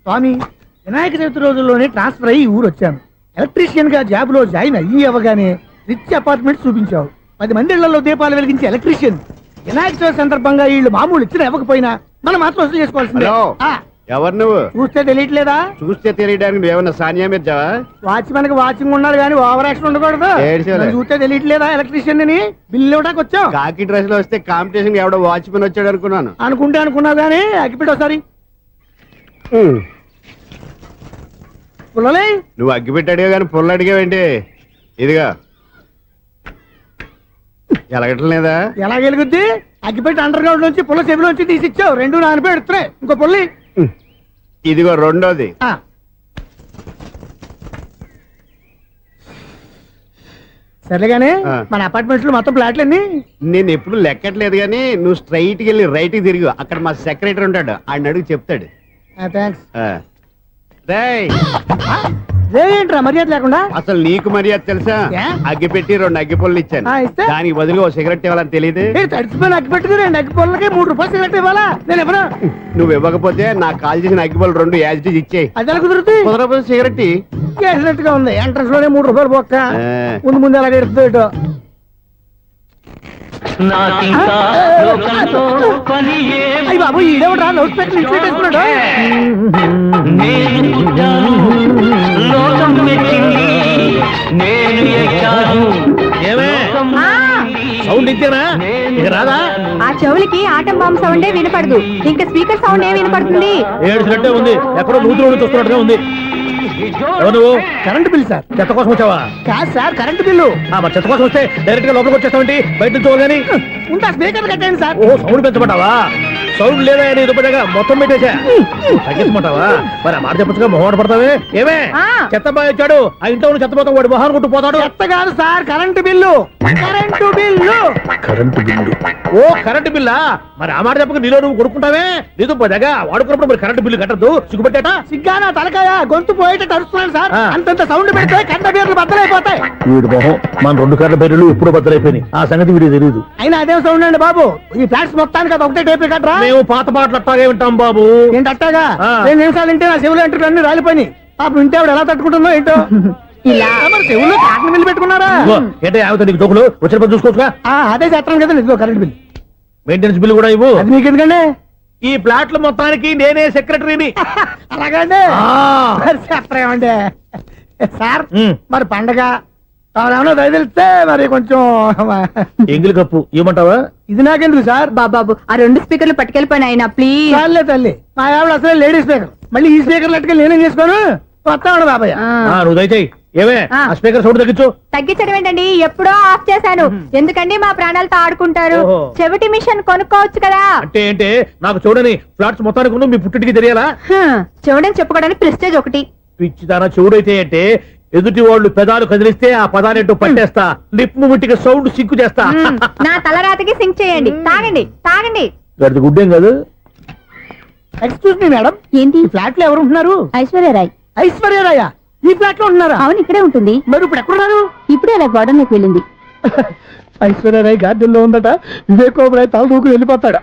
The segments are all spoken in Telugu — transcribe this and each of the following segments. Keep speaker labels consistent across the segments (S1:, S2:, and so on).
S1: స్వామి, వినాయక చవితి రోజుల్లోనే ట్రాన్స్ఫర్ అయ్యి ఊరు వచ్చాను. ఎలక్ట్రీషియన్ గా జాబ్ లో జాయిన్ అయ్యి అవగానే రిచ్ అపార్ట్మెంట్ చూపించావు. 10 మంది ఇళ్లలో దీపాలు వెలిగించే ఎలక్ట్రీషియన్. వినాయక చవితి సందర్భంగా వీళ్ళు మామూలు ఇచ్చిన ఇవ్వకపోయినా మనం మాత్రం వసూలు చేసుకోవాల్సిందే.
S2: ఎవరు నువ్వు?
S1: చూస్తే తెలియట్లేదా?
S2: చూస్తే తెలియడానికి నువ్వేమన్నా సానియా మీర్జావా?
S1: వాచ్మెన్ కి వాచింగ్ ఉండాలి కానీ ఓవర్ యాక్షన్ ఉండకూడదు. చూస్తే తెలియట్లేదా ఎలక్ట్రీషియన్ అని? బిల్లు ఇవ్వడానికి వచ్చాం.
S2: కాకి డ్రెస్ లో వస్తే కాంపిటీషన్ ఎవడో వాచ్మెన్ వచ్చాడు అనుకున్నాను.
S1: అనుకున్నావు కానీ అగ్గిపెట్టి ఒకసారి పుల్లలే.
S2: నువ్వు అగ్గిపెట్టి అడిగా కానీ పుల్ల అడిగావేంటి? ఇదిగా ఎలగటం లేదా?
S1: ఎలా వెలుగుద్ది? అగ్గిపెట్టి అండర్ గ్రౌండ్ నుంచి పుల్ల చెవిలోంచి తీసిచ్చావు. 2 నానబెట్టి ఎడుతున్నాయి. ఇంకో పుల్లి
S2: ఇదిగో రెండోది.
S1: సరేగానే మన అపార్ట్మెంట్ లో మొత్తం ఫ్లాట్లు అన్ని
S2: నేను ఎప్పుడు లెక్కట్లేదు కానీ నువ్వు స్ట్రైట్ కి వెళ్ళి రైట్ కి తిరిగి అక్కడ మా సెక్రటరీ ఉంటాడు, ఆయన అడుగు చెప్తాడు.
S1: ఏంట్రా మర్యాద లేకుండా?
S2: అసలు నీకు మర్యాద తెలుసా? అగ్గి పెట్టి 2 అగ్గి పొల్లు ఇచ్చాను, దానికి బదులుగా 1 సిగరెట్ ఇవ్వాలని తెలియదు.
S1: తడిచిపోయిన అగ్గి పెట్టి 2 అగ్గి పొల్లకి 3 రూపాయలు సిగరెట్ ఇవ్వాలా? నేను ఇవ్వను.
S2: నువ్వు ఇవ్వకపోతే నాకు కాల్ చేసిన అగ్గి పొల్లు 2 యాజిటీస్ ఇచ్చేయి.
S1: అది ఎలా కుదురుతుంది?
S2: కుదరకపోతే సిగరెట్
S1: చేసినట్టుగా ఉంది. ఎంట్రన్స్ లోనే 3 రూపాయలు పోక్క. ముందు అలా ఎడుతుంది ఇటు. అయ్యి బాబు, ఈడేవడా లౌడ్ స్పీకర్ ఇన్స్టేట్ వేసుకున్నాడు?
S3: సౌండ్ ఇచ్చానా? రాదా? ఆ చెవులకి ఆటం బాంబు సౌండే వినపడదు, ఇంకా స్పీకర్ సౌండ్ ఏ వినపడుతుంది?
S1: ఏడుసినట్టే ఉంది, ఎక్కడో నూతులు చూస్తున్నట్టుగా ఉంది. నువ్వు కరెంట్ బిల్ సార్? చెత్త కోసం వచ్చావా? కాదు సార్, కరెంట్ బిల్లు. మరి చెత్త కోసం వస్తే డైరెక్ట్ గా లోపలికి వచ్చేస్తామంటే బయట నుంచి కానీ ఉంటా. స్పీకర్ కట్టండి సార్. ఓ సౌండ్ పెంచమంటావా? సౌండ్ లేదా నీ దుబ్బగా మొత్తం పెట్టేసా. తగ్గించమంటావా? మరి ఆ మాట చెప్పచ్చుగా, మొహమాట పడతావే. ఏమే చెత్త బాగా వచ్చాడు, ఆ ఇంట్లో ఉన్న చెత్త పోతాం, వాడు మొహాన్ని కొట్టు పోతాడు. చెత్త కాదు sir, current bill. Current bill. Current bill. ఓ కరెంటు బిల్లా? మరి ఆ మాట చెప్పక నీలో నువ్వు కొడుకుంటావే. నీ దుబ్బగా వాడుకున్నప్పుడు మరి కరెంటు బిల్లు కట్టద్దు. సిగ్గుపెట్టాట? సిగ్గానా తలకాయ? గొంతు పోయేటట్టు అరుస్తున్నాను సార్. అంతంత సౌండ్ పెడితే కంట బీర్లు బద్దలైపోతాయి. వీడు మొహం, మన 2 కర్ల బీర్లు ఎప్పుడో బద్దలైపోయినాయి. ఆ సంగతి వీడికి తెలియదు. అయినా అదే సౌండ్ అండి బాబు. ఈ ఫ్లాట్స్ మొత్తానికి అది ఒకటే టేప్ కట్టరా? మేము పాత పాటలు అట్టాగే వింటాం బాబు. ఏంటి అట్టాగా? 2 నిమిషాలు వింటే నా చెవులు ఎంట్రీలు అన్ని రాలిపోయినాయి. పాపం వింటే ఆవిడ ఎలా తట్టుకుంటుందో ఏంటో. ఇలా మరి చెవుల్లో కాటన్ బిల్లు పెట్టుకున్నారా? ఏంటో యావత నీకు డోకులు వచ్చిన పని చూసుకోవచ్చుగా. అదే చేస్తాను కదా. ఇదిగో కరెంట్ బిల్, మెయింటెనెన్స్ బిల్ కూడా ఇవ్వు. అది మీకు ఎందుకండి? ఈ ప్లాట్ల మొత్తానికి నేనే సెక్రటరీని. అలాగండి. చెప్పరేమండి సార్? మరి పండగ ఏమన్నా దయదలిస్తే మరి కొంచెం ఎంగిలి కప్పు ఇవ్వమంటావా? ఇది నాకెందుకు సార్?
S3: బాబాబు, ఆ 2 స్పీకర్లు పట్టుకెళ్ళిపోయిన ఆయన ప్లీజ్.
S1: చాలే తల్లి, మా ఆవిడ అసలే లేడీ స్పీకర్, మళ్ళీ ఈ స్పీకర్లు అట్టుకెళ్ళి నేనేం చేసుకోను? వస్తాడు బాబాయ్. నువ్వు దయచేయి. ఏమే ఆ స్పీకర్ సౌండ్ తగ్గించు.
S3: తగ్గించడం ఏంటండి, ఎప్పుడో ఆఫ్ చేశాను. ఎందుకండి మా ప్రాణాలతో ఆడుకుంటారు? చెవిటి మిషన్ కొనుక్కోవచ్చు కదా.
S1: అంటే ఏంటే నాకు చూడని ఫ్లాట్స్ మొత్తానికి ముందు మీ పుట్టింటికి తెలియాలా?
S3: చెవుడని చెప్పుకోవడానికి ప్రెస్టేజ్ ఒకటి.
S1: పిచ్చి తన చెవుడైతే అంటే ఎదుటి వాళ్ళు పెదాలు కదిలిస్తే ఆ పదాలేంటో పట్టేస్తా. లిప్ ముట్టికి సౌండ్ సింకు చేస్తా.
S3: నా తలరాతకి సింక్ చేయండి. తాగండి తాగండి.
S1: గడిది గుడ్డేం కాదు. ఎక్స్క్యూజ్ మీ మేడం, ఏంటి ఫ్లాట్ లో ఎవరు ఉంటున్నారు?
S3: ఐశ్వర్యరాయ్.
S1: ఐశ్వర్యరాయ ఈ ఫ్లాట్ లో ఉంటున్నారా?
S3: అవును, ఇక్కడే ఉంటుంది.
S1: మరి ఇప్పుడు ఎక్కడున్నారు?
S3: ఇప్పుడే అలా గోడలోకి వెళ్ళింది.
S1: ఐశ్వర్యరాయ్ గార్డెన్ లో ఉందట. వివేకోబరాయ్ తల దూకు వెళ్ళిపోతాడా?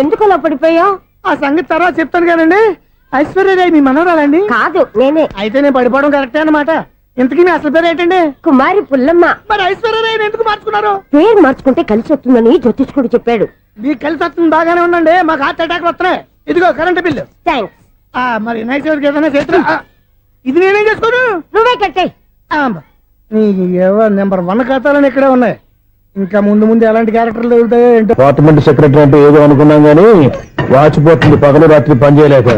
S3: ఎందుకు అలా పడిపోయావు?
S1: ఆ సంగతి తర్వాత చెప్తాను కానండి. ఐశ్వర్యరాయ్ మీ మనవరాలండి?
S3: కాదు, నేనే.
S1: అయితే నేను పడిపోవడం కరెక్టే అన్నమాట. ఇంతకీ మీ అసలు పేరు ఏంటండి?
S3: కుమారి పుల్లమ్మ.
S1: మరి ఐశ్వర్యరాయ్ ఎందుకు మార్చుకున్నారు?
S3: పేరు మార్చుకుంటే కలిసి వస్తుందని జ్యోతిష్కుడు చెప్పాడు.
S1: మీకు కలిసి వస్తుంది, బాగానే ఉండండి. మాకు హార్ట్ అటాక్ వస్తున్నాయి. ఇదిగో కరెంట్ బిల్లు.
S3: థ్యాంక్స్.
S1: మరి నైట్ ఏదైనా చేస్తా. ఇది నేనేం చేసుకోను?
S3: నువ్వే కట్టే.
S1: నెంబర్ 1 ఖాతాలని ఇక్కడే ఉన్నాయి. ఇంకా ముందు ముందు ఎలాంటి క్యారెక్టర్లు దొరుకుతాయో ఏంటో.
S4: డిపార్ట్మెంట్ సెక్రటరీ అంటే ఏదో అనుకున్నాం గానీ వాచిపోతుంది పగలు రాత్రి పనిచేయలేక.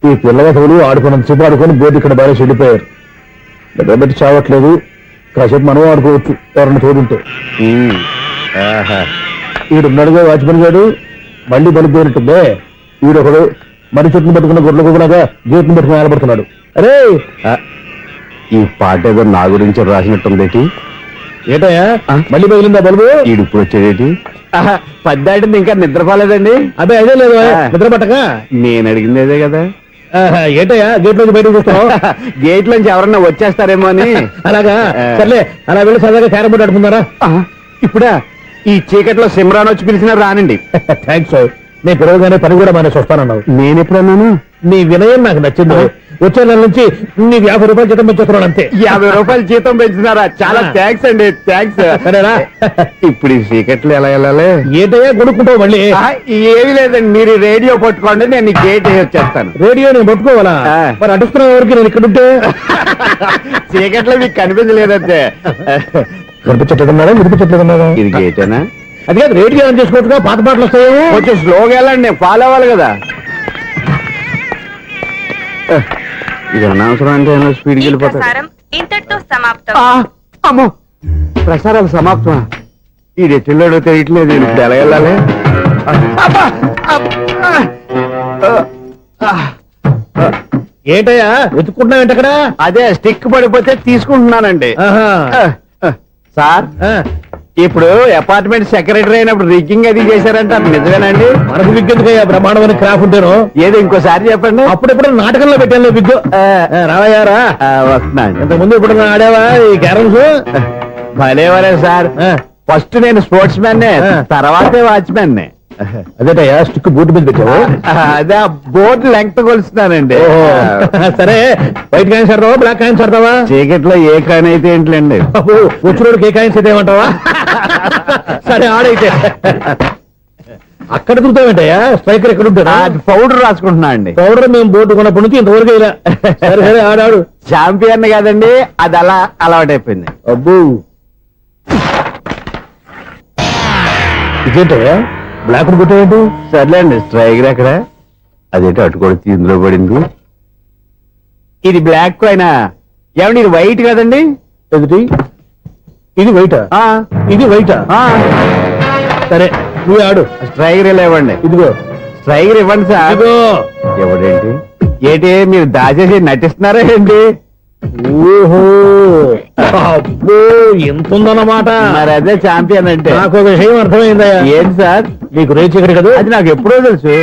S4: ఈ పిల్లగతులు ఆడుకున్నంత సేపు ఆడుకొని బోర్డు ఇక్కడ బాగా చెడిపోయారు. నిద్రబెట్టి చావట్లేదు, కాసేపు మనం ఆడుకోవచ్చు ఎవరన్నా తోడుంటే. ఈడున్నాడుగా వాచ్మెన్ గారు, మళ్ళీ బలి పేరుంటుందే. ఈడొకడు మరి చెట్టును పట్టుకున్న గొర్రెలు కులాగా గేట్ను పట్టుకుని ఆడబడుతున్నాడు. అరే
S2: ఈ పాట ఏదో నా గురించి రాసినట్టుందేటి.
S4: ఏటయ్యా మళ్ళీ పగిలిందా బల్బు?
S2: ఈడు ఇప్పుడు వచ్చేదేటి? పద్దాటింది ఇంకా నిద్రపోలేదండి.
S4: అదే అదే లేదు నిద్ర పట్టక.
S2: నేను అడిగింది అదే కదా.
S4: ఏటయ్యా గేట్ నుంచి బయటకు చూస్తావు?
S2: గేట్ లోంచి ఎవరన్నా వచ్చేస్తారేమో అని.
S4: అలాగా సర్లే, అలా వెళ్ళి సరదాగా క్యారం బోర్డు ఆడుకుందారా?
S2: ఇప్పుడా ఈ చీకట్లో సిమ్రాన్ వచ్చి పిలిచినా రానండి.
S4: థ్యాంక్స్. నేను పిలవగానే పని కూడా మానేసి వస్తానన్నావు.
S2: నేను ఎప్పుడన్నాను?
S4: నీ వినయం నాకు నచ్చింది. వచ్చే నెల నుంచి నీకు 50 రూపాయలు జీతం పెంచుతున్నాను అంతే.
S2: 50 రూపాయలు జీతం పెంచుతున్నారా? చాలా థ్యాంక్స్ అండి, థ్యాంక్స్.
S4: సరేనా?
S2: ఇప్పుడు ఈ చీకట్లు ఎలా వెళ్ళాలి?
S4: ఏంటయ్యా కొనుక్కుంటావు మళ్ళీ?
S2: ఏమీ లేదండి, మీరు రేడియో పట్టుకోండి, నేను గేట్ వేసి వచ్చేస్తాను.
S4: రేడియో నేను పట్టుకోవాలా? మరి అడుస్తున్న వరకు నేను ఇక్కడ ఉంటే
S2: చీకట్లో మీకు కనిపించలేదంటే.
S4: కనిపించట్లేదన్నారా వినిపించట్లేదన్నారా?
S2: ఇది గేటేనా?
S4: అది కాదు, రేడియో ఆన్ చేసుకోవచ్చుగా, పాత పాటలు వస్తాయి.
S2: కొంచెం స్లోగా వెళ్ళండి, నేను ఫాలో అవ్వాలి కదా. ఇది అనవసరం అంటే స్పీడ్కి వెళ్ళిపోతాడు.
S3: ఇంతటితో సమాప్తం.
S2: అమ్మో, ప్రసారాలు సమాప్తమా? ఈ రెట్టిల్లోడో తెలియట్లేదు, ఇప్పుడు ఎలా వెళ్ళాలి?
S4: ఏంటయ్యా వెతుక్కుంటున్నావు ఏంటి అక్కడ?
S2: అదే స్టిక్ పడిపోతే తీసుకుంటున్నానండి. సార్, ఇప్పుడు అపార్ట్మెంట్ సెక్రటరీ అయినప్పుడు రిగ్గింగ్ అది చేశారంట, నిజమేనండి?
S4: మనకు విగ్గెందుకయ్యా, బ్రహ్మాండమైన క్రాఫ్ ఉంటాను.
S2: ఏదో ఇంకోసారి చెప్పండి.
S4: అప్పుడెప్పుడు నాటకంలో పెట్టాను విగ్గు. రావయ్యారా?
S2: వస్తున్నాను.
S4: ఇంతకుముందు ఇప్పుడు ఆడావా ఈ క్యారమ్స్?
S2: భలేవరే సార్, ఫస్ట్ నేను స్పోర్ట్స్ మ్యాన్, తర్వాతే వాచ్మెన్.
S4: అదేటయ్యా స్టిక్ బూట్ మీద పెట్టావు?
S2: అదే బోర్డు లెంగ్త్ కొలుస్తున్నానండి.
S4: సరే, వైట్ కాయిన్స్ ఆడతావా బ్లాక్ కాయిన్స్ ఆడతావా?
S2: చీకట్లో ఏ కాయిన్ అయితే ఏంటిలేండి.
S4: వచ్చినోడికి ఏ కాయిన్స్ అయితే ఏమంటావా? సరే ఆడైతే. అక్కడ దిగుతావేంటయ్యా? స్ట్రైకర్ ఎక్కడ ఉంటాడా?
S2: పౌడర్ రాసుకుంటున్నా అండి.
S4: పౌడర్ మేము బోర్డు కొన్నప్పటి నుంచి ఇంతవరకు ఇలా. సరే సరే ఆడాడు.
S2: చాంపియన్ కాదండి, అది అలా అలవాటైపోయింది.
S4: అబ్బు, ఇదేంటయ్యా బ్లాక్ కొట్టావేంటి?
S2: సర్లేండి, స్ట్రైకర్ ఎక్కడ? అదేంటి అటు కొడితే ఇందులో పడింది. ఇది బ్లాక్ కాయినా? ఏమండి ఇది వైట్ కదండి?
S4: ఎదుటి ఇది వైటా? ఇది వైటా? సరే నువ్వు ఆడు.
S2: స్ట్రైకర్ ఇలా ఇవ్వండి.
S4: ఇదిగో
S2: స్ట్రైకర్ ఇవ్వండి సార్.
S4: ఇదిగో.
S2: ఎవడేంటి ఏంటి మీరు దాచేసి నటిస్తున్నారా ఏంటి?
S4: ఓహో, అబ్బో ఎంత ఉందన్నమాట.
S2: మరి అదే చాంపియన్ అంటే.
S4: నాకు ఒక విషయం అర్థమైందయ్యా.
S2: ఏంటి సార్?
S4: నీకు రేచి ఇక్కడ కదా?
S2: అది నాకు ఎప్పుడో తెలుసు.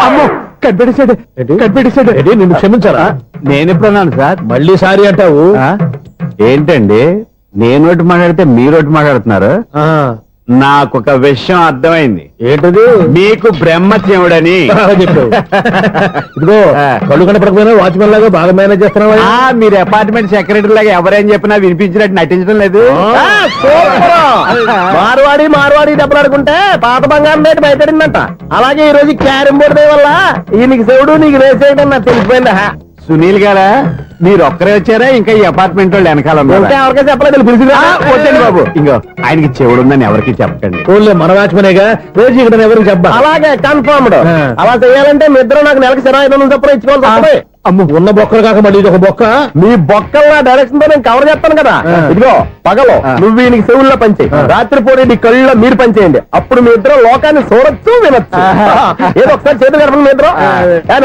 S2: అమ్మో, కనిపెట్టేశాడు, కనిపెట్టేశాడు.
S4: నిన్ను క్షమించారా?
S2: నేను ఎప్పుడన్నాను సార్?
S4: మళ్ళీ సారీ అంటావు?
S2: ఏంటండి, నేను ఒకటి మాట్లాడితే మీరు ఒకటి మాట్లాడుతున్నారు. నాకు ఒక విషయం అర్థమైంది.
S4: ఏంటది?
S2: మీకు బ్రహ్మత్యముడని
S4: చెప్పావు. ఇదిగో కళ్ళు కనపడకపోయినా వాచ్మెన్ లాగా బాగా మేనేజ్ చేస్తున్నావా?
S2: మీరు అపార్ట్మెంట్ సెక్రటరీ లాగా ఎవరేం చెప్పినా వినిపించినట్టు నటించడం లేదు.
S4: మార్వాడి మార్వాడి దెబ్బలాడుకుంటే పాత బంగారం రేటు బయటడిందంట. అలాగే ఈ రోజు క్యారం బోర్డు వల్ల ఈయనకి శివుడు నీకు రేసేయడం నాకు తెలిసిపోయిందా?
S2: సునీల్ గారా, మీరు ఒక్కరే వచ్చారా ఇంకా ఈ అపార్ట్మెంట్ వాళ్ళు వెనకాల
S4: ఎవరికైనా చెప్పలేదు, పిలిచిందా?
S2: వచ్చండి బాబు. ఇంకో ఆయనకి చెవుడుందని ఎవరికి చెప్పకండి.
S4: ఓన్లీ మన వాచ్మనేగా, రోజు ఇక్కడ ఎవరికి చెప్పా. అలాగే కన్ఫర్మ్డ్. అలా చేయాలంటే మీ ఇద్దరు నాకు నెలకు 500 చొప్పున ఇచ్చుకోవాలి. అమ్మ, ఉన్న బొక్కలు కాక మళ్ళీ ఇది ఒక బొక్క. మీ బొక్కల డైరెక్షన్ తో నేను కవర్ చేస్తాను కదా. ఇదిగో పగలో నువ్వు ఈయనకి చెవుల్లో పనిచేయి, రాత్రిపూట నీ కళ్ళలో మీరు పనిచేయండి. అప్పుడు మీ ఇద్దరు లోకాన్ని చూడొచ్చు, వినొచ్చు. ఏదో ఒకసారి చేతులు గడపండి మీ ఇద్దరు.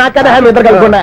S4: నాకు కదా మీ ఇద్దరు కలుపుకుండా.